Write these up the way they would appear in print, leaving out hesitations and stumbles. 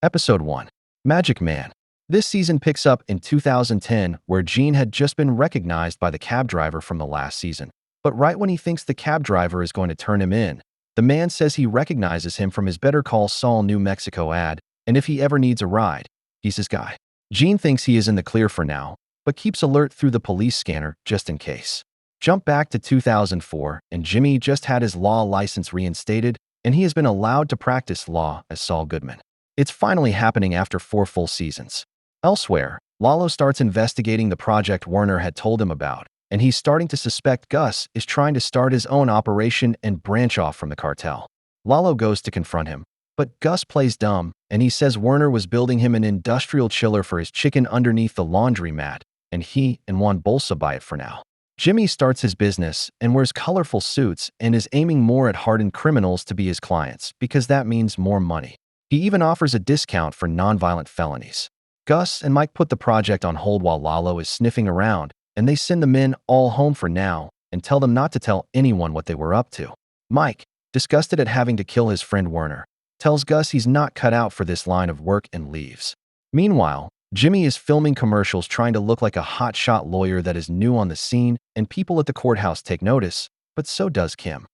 Episode 1. Magic Man. This season picks up in 2010, where Gene had just been recognized by the cab driver from the last season. But right when he thinks the cab driver is going to turn him in, the man says he recognizes him from his Better Call Saul New Mexico ad, and if he ever needs a ride, he's his guy. Gene thinks he is in the clear for now, but keeps alert through the police scanner just in case. Jump back to 2004, and Jimmy just had his law license reinstated, and he has been allowed to practice law as Saul Goodman. It's finally happening after 4 full seasons. Elsewhere, Lalo starts investigating the project Werner had told him about, and he's starting to suspect Gus is trying to start his own operation and branch off from the cartel. Lalo goes to confront him, but Gus plays dumb, and he says Werner was building him an industrial chiller for his chicken underneath the laundromat, and he and Juan Bolsa buy it for now. Jimmy starts his business and wears colorful suits and is aiming more at hardened criminals to be his clients because that means more money. He even offers a discount for nonviolent felonies. Gus and Mike put the project on hold while Lalo is sniffing around, and they send the men all home for now and tell them not to tell anyone what they were up to. Mike, disgusted at having to kill his friend Werner, tells Gus he's not cut out for this line of work and leaves. Meanwhile, Jimmy is filming commercials trying to look like a hotshot lawyer that is new on the scene, and people at the courthouse take notice, but so does Kim.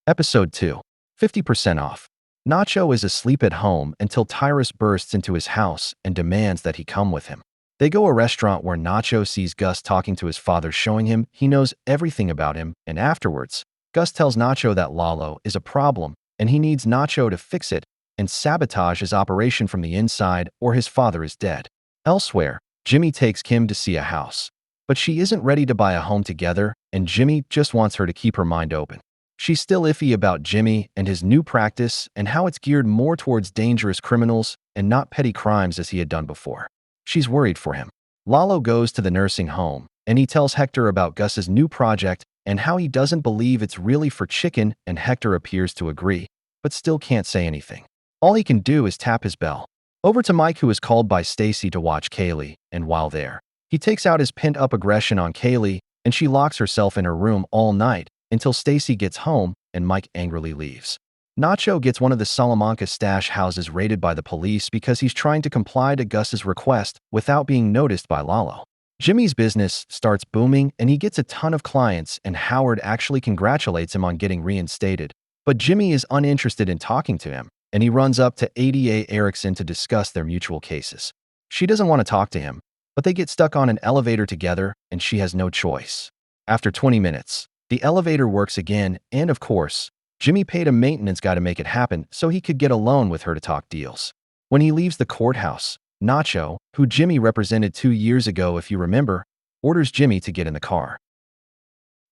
Episode 2. 50% off. Nacho is asleep at home until Tyrus bursts into his house and demands that he come with him. They go to a restaurant where Nacho sees Gus talking to his father, showing him he knows everything about him, and afterwards, Gus tells Nacho that Lalo is a problem and he needs Nacho to fix it and sabotage his operation from the inside or his father is dead. Elsewhere, Jimmy takes Kim to see a house, but she isn't ready to buy a home together, and Jimmy just wants her to keep her mind open. She's still iffy about Jimmy and his new practice and how it's geared more towards dangerous criminals and not petty crimes as he had done before. She's worried for him. Lalo goes to the nursing home, and he tells Hector about Gus's new project and how he doesn't believe it's really for chicken, and Hector appears to agree, but still can't say anything. All he can do is tap his bell. Over to Mike, who is called by Stacy to watch Kaylee, and while there, he takes out his pent-up aggression on Kaylee, and she locks herself in her room all night until Stacy gets home and Mike angrily leaves. Nacho gets one of the Salamanca stash houses raided by the police because he's trying to comply to Gus's request without being noticed by Lalo. Jimmy's business starts booming and he gets a ton of clients, and Howard actually congratulates him on getting reinstated. But Jimmy is uninterested in talking to him, and he runs up to Ada Erickson to discuss their mutual cases. She doesn't want to talk to him, but they get stuck on an elevator together and she has no choice. After 20 minutes, the elevator works again, and of course, Jimmy paid a maintenance guy to make it happen so he could get alone with her to talk deals. When he leaves the courthouse, Nacho, who Jimmy represented 2 years ago if you remember, orders Jimmy to get in the car.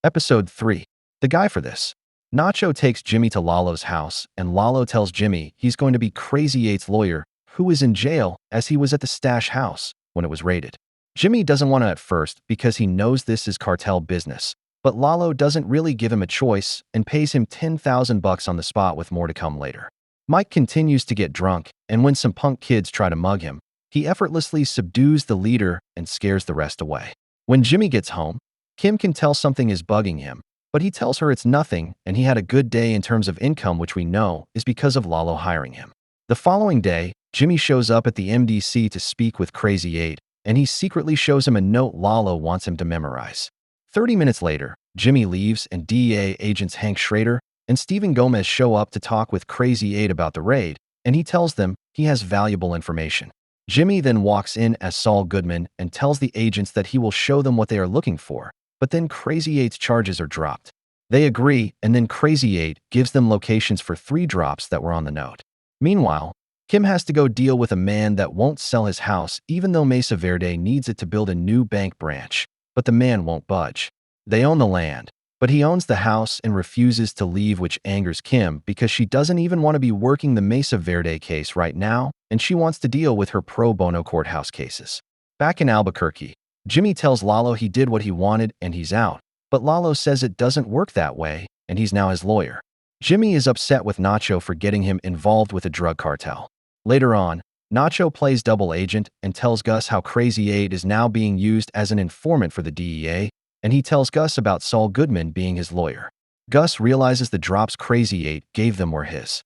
Episode 3. The guy for this. Nacho takes Jimmy to Lalo's house, and Lalo tells Jimmy he's going to be Crazy 8's lawyer, who is in jail as he was at the stash house when it was raided. Jimmy doesn't want to at first because he knows this is cartel business, but Lalo doesn't really give him a choice and pays him $10,000 on the spot with more to come later. Mike continues to get drunk, and when some punk kids try to mug him, he effortlessly subdues the leader and scares the rest away. When Jimmy gets home, Kim can tell something is bugging him, but he tells her it's nothing and he had a good day in terms of income, which we know is because of Lalo hiring him. The following day, Jimmy shows up at the MDC to speak with Crazy 8, and he secretly shows him a note Lalo wants him to memorize. 30 minutes later, Jimmy leaves and DEA agents Hank Schrader and Stephen Gomez show up to talk with Crazy 8 about the raid, and he tells them he has valuable information. Jimmy then walks in as Saul Goodman and tells the agents that he will show them what they are looking for, but then Crazy 8's charges are dropped. They agree, and then Crazy 8 gives them locations for 3 drops that were on the note. Meanwhile, Kim has to go deal with a man that won't sell his house even though Mesa Verde needs it to build a new bank branch, but the man won't budge. They own the land, but he owns the house and refuses to leave, which angers Kim because she doesn't even want to be working the Mesa Verde case right now, and she wants to deal with her pro bono courthouse cases. Back in Albuquerque, Jimmy tells Lalo he did what he wanted and he's out, but Lalo says it doesn't work that way, and he's now his lawyer. Jimmy is upset with Nacho for getting him involved with a drug cartel. Later on, Nacho plays double agent and tells Gus how Crazy 8 is now being used as an informant for the DEA, and he tells Gus about Saul Goodman being his lawyer. Gus realizes the drops Crazy 8 gave them were his.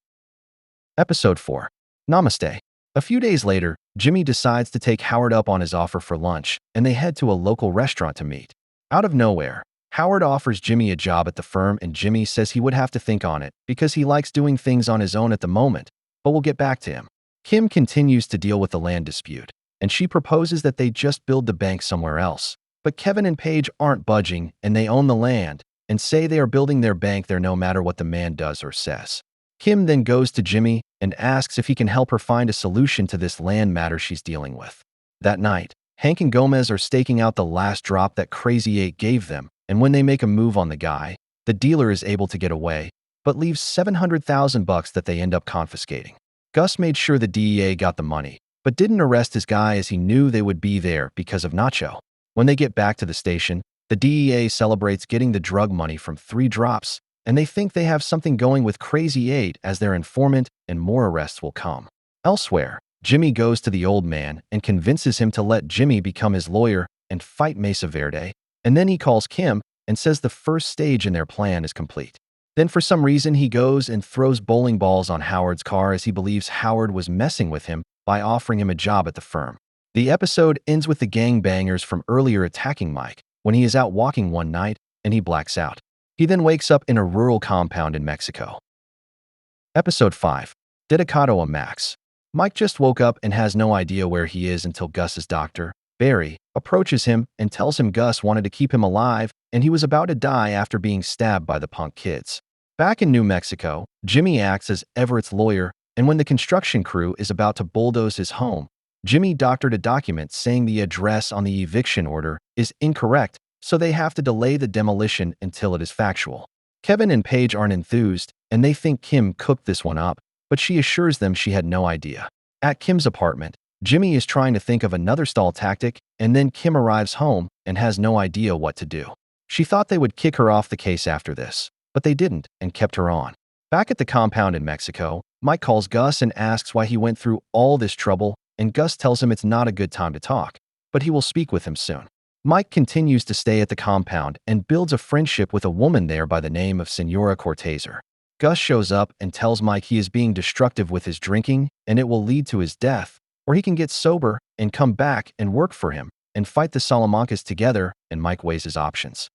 Episode 4. Namaste. A few days later, Jimmy decides to take Howard up on his offer for lunch, and they head to a local restaurant to meet. Out of nowhere, Howard offers Jimmy a job at the firm, and Jimmy says he would have to think on it because he likes doing things on his own at the moment, but we'll get back to him. Kim continues to deal with the land dispute, and she proposes that they just build the bank somewhere else. But Kevin and Paige aren't budging, and they own the land and say they are building their bank there no matter what the man does or says. Kim then goes to Jimmy and asks if he can help her find a solution to this land matter she's dealing with. That night, Hank and Gomez are staking out the last drop that Crazy 8 gave them, and when they make a move on the guy, the dealer is able to get away, but leaves $700,000 that they end up confiscating. Gus made sure the DEA got the money, but didn't arrest his guy as he knew they would be there because of Nacho. When they get back to the station, the DEA celebrates getting the drug money from 3 drops, and they think they have something going with Crazy 8 as their informant, and more arrests will come. Elsewhere, Jimmy goes to the old man and convinces him to let Jimmy become his lawyer and fight Mesa Verde, and then he calls Kim and says the first stage in their plan is complete. Then for some reason he goes and throws bowling balls on Howard's car as he believes Howard was messing with him by offering him a job at the firm. The episode ends with the gangbangers from earlier attacking Mike when he is out walking one night and he blacks out. He then wakes up in a rural compound in Mexico. Episode 5. Dedicado a Max. Mike just woke up and has no idea where he is until Gus's doctor, Barry, approaches him and tells him Gus wanted to keep him alive and he was about to die after being stabbed by the punk kids. Back in New Mexico, Jimmy acts as Everett's lawyer, and when the construction crew is about to bulldoze his home, Jimmy doctored a document saying the address on the eviction order is incorrect, so they have to delay the demolition until it is factual. Kevin and Paige aren't enthused, and they think Kim cooked this one up, but she assures them she had no idea. At Kim's apartment, Jimmy is trying to think of another stall tactic, and then Kim arrives home and has no idea what to do. She thought they would kick her off the case after this, but they didn't and kept her on. Back at the compound in Mexico, Mike calls Gus and asks why he went through all this trouble, and Gus tells him it's not a good time to talk, but he will speak with him soon. Mike continues to stay at the compound and builds a friendship with a woman there by the name of Senora Cortázar. Gus shows up and tells Mike he is being destructive with his drinking and it will lead to his death, or he can get sober and come back and work for him and fight the Salamancas together, and Mike weighs his options.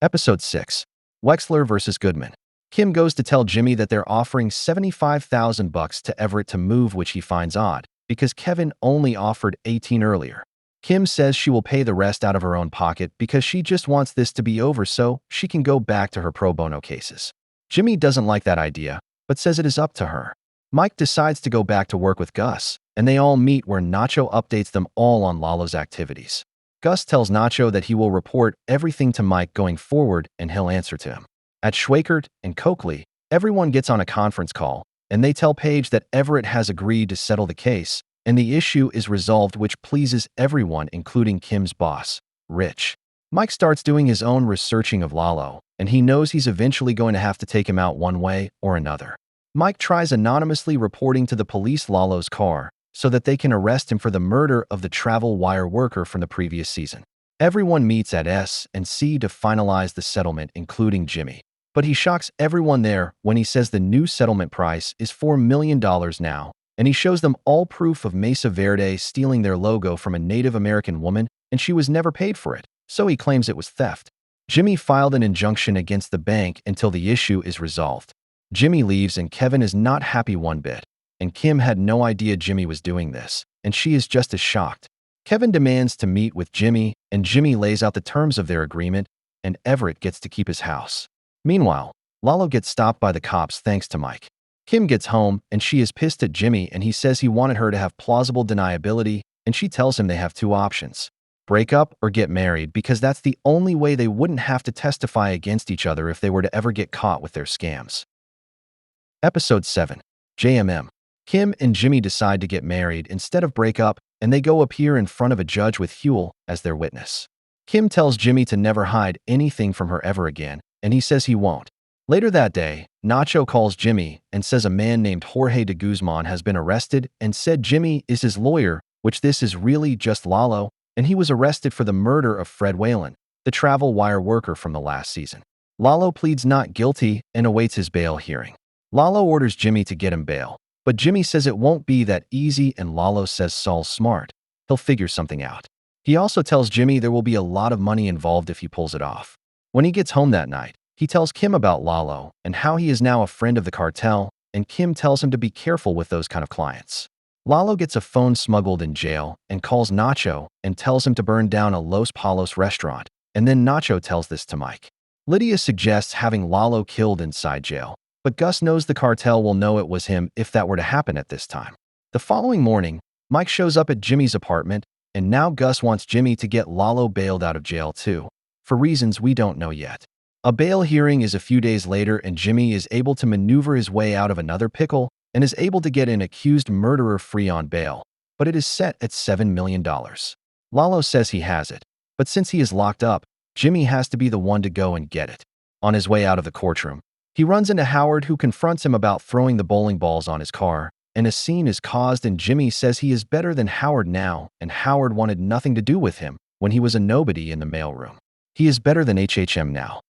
Episode 6. Wexler vs. Goodman. Kim goes to tell Jimmy that they're offering $75,000 to Everett to move, which he finds odd, because Kevin only offered 18 earlier. Kim says she will pay the rest out of her own pocket because she just wants this to be over so she can go back to her pro bono cases. Jimmy doesn't like that idea, but says it is up to her. Mike decides to go back to work with Gus, and they all meet where Nacho updates them all on Lalo's activities. Gus tells Nacho that he will report everything to Mike going forward and he'll answer to him. At Schweikert and Coakley, everyone gets on a conference call, and they tell Paige that Everett has agreed to settle the case, and the issue is resolved, which pleases everyone, including Kim's boss, Rich. Mike starts doing his own researching of Lalo, and he knows he's eventually going to have to take him out one way or another. Mike tries anonymously reporting to the police Lalo's car so that they can arrest him for the murder of the travel wire worker from the previous season. Everyone meets at S&C to finalize the settlement, including Jimmy. But he shocks everyone there when he says the new settlement price is $4 million now, and he shows them all proof of Mesa Verde stealing their logo from a Native American woman, and she was never paid for it, so he claims it was theft. Jimmy filed an injunction against the bank until the issue is resolved. Jimmy leaves and Kevin is not happy one bit, and Kim had no idea Jimmy was doing this, and she is just as shocked. Kevin demands to meet with Jimmy, and Jimmy lays out the terms of their agreement, and Everett gets to keep his house. Meanwhile, Lalo gets stopped by the cops thanks to Mike. Kim gets home, and she is pissed at Jimmy, and he says he wanted her to have plausible deniability, and she tells him they have 2 options: break up or get married, because that's the only way they wouldn't have to testify against each other if they were to ever get caught with their scams. Episode 7. JMM. Kim and Jimmy decide to get married instead of break up, and they go appear in front of a judge with Huel as their witness. Kim tells Jimmy to never hide anything from her ever again, and he says he won't. Later that day, Nacho calls Jimmy and says a man named Jorge de Guzman has been arrested and said Jimmy is his lawyer, which this is really just Lalo, and he was arrested for the murder of Fred Whalen, the travel wire worker from the last season. Lalo pleads not guilty and awaits his bail hearing. Lalo orders Jimmy to get him bail, But Jimmy says it won't be that easy, and Lalo says Saul's smart. He'll figure something out. He also tells Jimmy there will be a lot of money involved if he pulls it off. When he gets home that night, he tells Kim about Lalo and how he is now a friend of the cartel, and Kim tells him to be careful with those kind of clients. Lalo gets a phone smuggled in jail and calls Nacho and tells him to burn down a Los Palos restaurant, and then Nacho tells this to Mike. Lydia suggests having Lalo killed inside jail, but Gus knows the cartel will know it was him if that were to happen at this time. The following morning, Mike shows up at Jimmy's apartment, and now Gus wants Jimmy to get Lalo bailed out of jail too, for reasons we don't know yet. A bail hearing is a few days later, and Jimmy is able to maneuver his way out of another pickle and is able to get an accused murderer free on bail, but it is set at $7 million. Lalo says he has it, but since he is locked up, Jimmy has to be the one to go and get it. On his way out of the courtroom, he runs into Howard, who confronts him about throwing the bowling balls on his car, and a scene is caused, and Jimmy says he is better than Howard now, and Howard wanted nothing to do with him when he was a nobody in the mailroom. He is better than HHM now.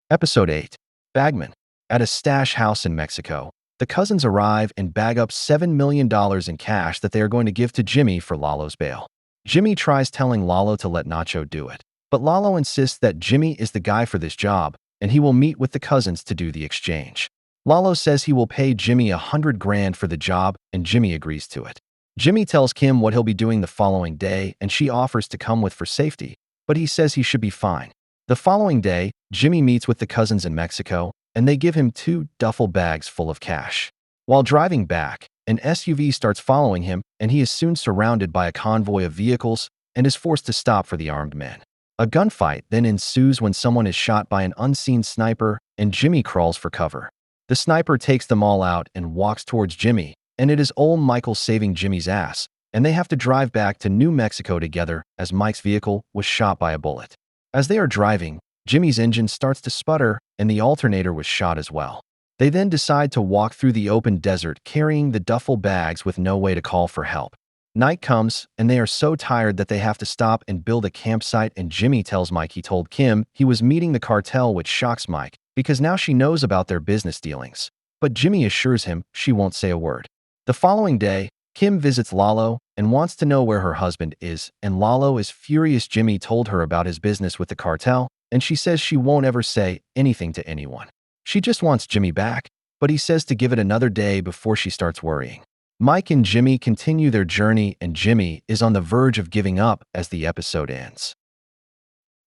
Episode 8. Bagman. At a stash house in Mexico, the cousins arrive and bag up $7 million in cash that they are going to give to Jimmy for Lalo's bail. Jimmy tries telling Lalo to let Nacho do it, but Lalo insists that Jimmy is the guy for this job, and he will meet with the cousins to do the exchange. Lalo says he will pay Jimmy $100,000 for the job, and Jimmy agrees to it. Jimmy tells Kim what he'll be doing the following day, and she offers to come with for safety, but he says he should be fine. The following day, Jimmy meets with the cousins in Mexico, and they give him 2 duffel bags full of cash. While driving back, an SUV starts following him, and he is soon surrounded by a convoy of vehicles and is forced to stop for the armed men. A gunfight then ensues when someone is shot by an unseen sniper, and Jimmy crawls for cover. The sniper takes them all out and walks towards Jimmy, and it is old Michael saving Jimmy's ass, and they have to drive back to New Mexico together as Mike's vehicle was shot by a bullet. As they are driving, Jimmy's engine starts to sputter, and the alternator was shot as well. They then decide to walk through the open desert carrying the duffel bags with no way to call for help. Night comes, and they are so tired that they have to stop and build a campsite, and Jimmy tells Mike he told Kim he was meeting the cartel, which shocks Mike, because now she knows about their business dealings. But Jimmy assures him she won't say a word. The following day, Kim visits Lalo and wants to know where her husband is, and Lalo is furious Jimmy told her about his business with the cartel, and she says she won't ever say anything to anyone. She just wants Jimmy back, but he says to give it another day before she starts worrying. Mike and Jimmy continue their journey, and Jimmy is on the verge of giving up as the episode ends.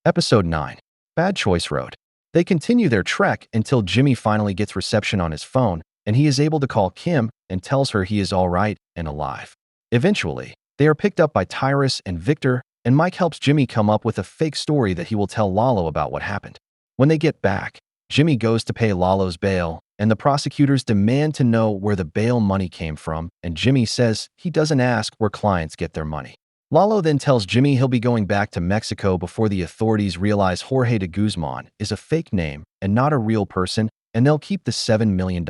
Episode 9. Bad Choice Road. They continue their trek until Jimmy finally gets reception on his phone, and he is able to call Kim and tells her he is all right and alive. Eventually, they are picked up by Tyrus and Victor, and Mike helps Jimmy come up with a fake story that he will tell Lalo about what happened. When they get back, Jimmy goes to pay Lalo's bail, and the prosecutors demand to know where the bail money came from, and Jimmy says he doesn't ask where clients get their money. Lalo then tells Jimmy he'll be going back to Mexico before the authorities realize Jorge de Guzman is a fake name and not a real person, and they'll keep the $7 million.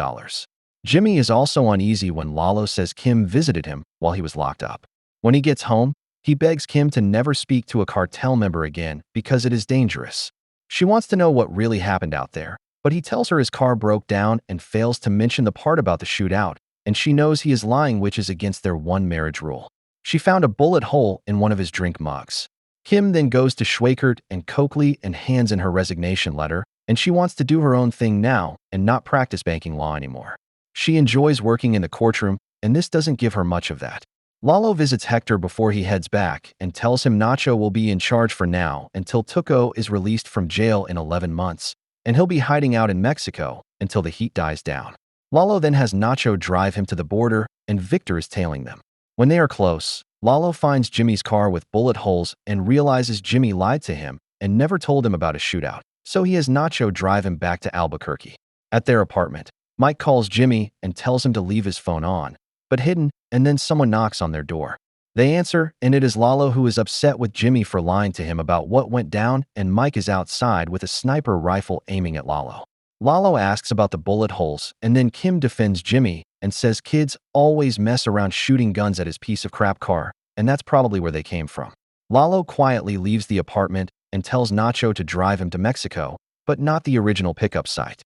Jimmy is also uneasy when Lalo says Kim visited him while he was locked up. When he gets home, he begs Kim to never speak to a cartel member again because it is dangerous. She wants to know what really happened out there, but he tells her his car broke down and fails to mention the part about the shootout, and she knows he is lying, which is against their one marriage rule. She found a bullet hole in one of his drink mugs. Kim then goes to Schweikert and Coakley and hands in her resignation letter, and she wants to do her own thing now and not practice banking law anymore. She enjoys working in the courtroom, and this doesn't give her much of that. Lalo visits Hector before he heads back and tells him Nacho will be in charge for now until Tuco is released from jail in 11 months, and he'll be hiding out in Mexico until the heat dies down. Lalo then has Nacho drive him to the border, and Victor is tailing them. When they are close, Lalo finds Jimmy's car with bullet holes and realizes Jimmy lied to him and never told him about a shootout, so he has Nacho drive him back to Albuquerque. At their apartment, Mike calls Jimmy and tells him to leave his phone on, but hidden, and then someone knocks on their door. They answer, and it is Lalo, who is upset with Jimmy for lying to him about what went down, and Mike is outside with a sniper rifle aiming at Lalo. Lalo asks about the bullet holes, and then Kim defends Jimmy and says kids always mess around shooting guns at his piece of crap car, and that's probably where they came from. Lalo quietly leaves the apartment and tells Nacho to drive him to Mexico, but not the original pickup site.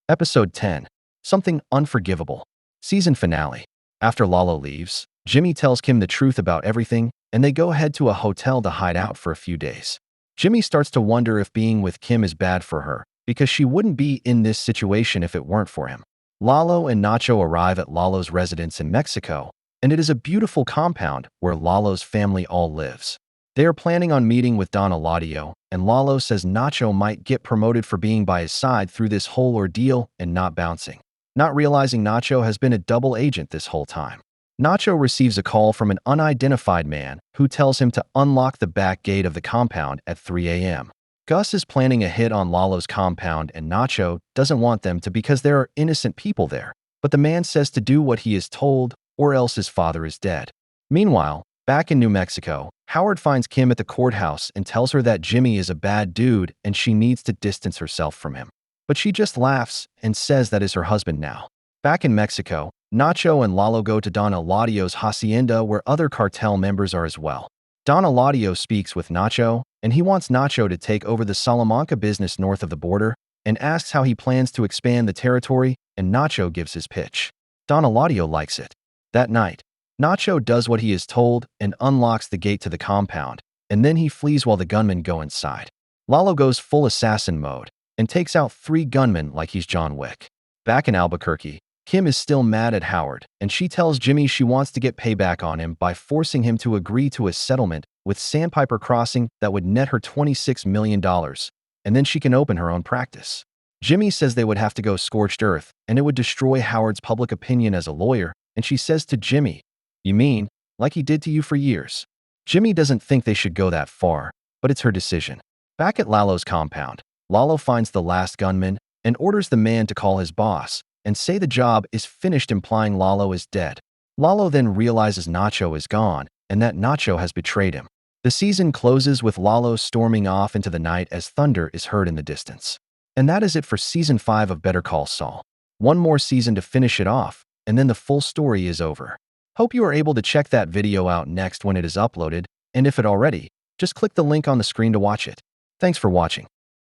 Episode 10. Something Unforgivable. Season finale. After Lalo leaves, Jimmy tells Kim the truth about everything, and they go ahead to a hotel to hide out for a few days. Jimmy starts to wonder if being with Kim is bad for her, because she wouldn't be in this situation if it weren't for him. Lalo and Nacho arrive at Lalo's residence in Mexico, and it is a beautiful compound where Lalo's family all lives. They are planning on meeting with Don Eladio, and Lalo says Nacho might get promoted for being by his side through this whole ordeal and not bouncing, not realizing Nacho has been a double agent this whole time. Nacho receives a call from an unidentified man who tells him to unlock the back gate of the compound at 3 a.m. Gus is planning a hit on Lalo's compound, and Nacho doesn't want them to because there are innocent people there, but the man says to do what he is told or else his father is dead. Meanwhile, back in New Mexico, Howard finds Kim at the courthouse and tells her that Jimmy is a bad dude and she needs to distance herself from him. But she just laughs and says that is her husband now. Back in Mexico, Nacho and Lalo go to Don Eladio's hacienda where other cartel members are as well. Don Eladio speaks with Nacho, and he wants Nacho to take over the Salamanca business north of the border and asks how he plans to expand the territory, and Nacho gives his pitch. Don Eladio likes it. That night, Nacho does what he is told and unlocks the gate to the compound, and then he flees while the gunmen go inside. Lalo goes full assassin mode and takes out 3 gunmen like he's John Wick. Back in Albuquerque, Kim is still mad at Howard, and she tells Jimmy she wants to get payback on him by forcing him to agree to a settlement with Sandpiper Crossing that would net her $26 million, and then she can open her own practice. Jimmy says they would have to go scorched earth, and it would destroy Howard's public opinion as a lawyer, and she says to Jimmy, "You mean, like he did to you for years?" Jimmy doesn't think they should go that far, but it's her decision. Back at Lalo's compound, Lalo finds the last gunman and orders the man to call his boss and say the job is finished, implying Lalo is dead. Lalo then realizes Nacho is gone and that Nacho has betrayed him. The season closes with Lalo storming off into the night as thunder is heard in the distance. And that is it for Season 5 of Better Call Saul. One more season to finish it off, and then the full story is over. Hope you are able to check that video out next when it is uploaded, and if it already, just click the link on the screen to watch it. Thanks for watching.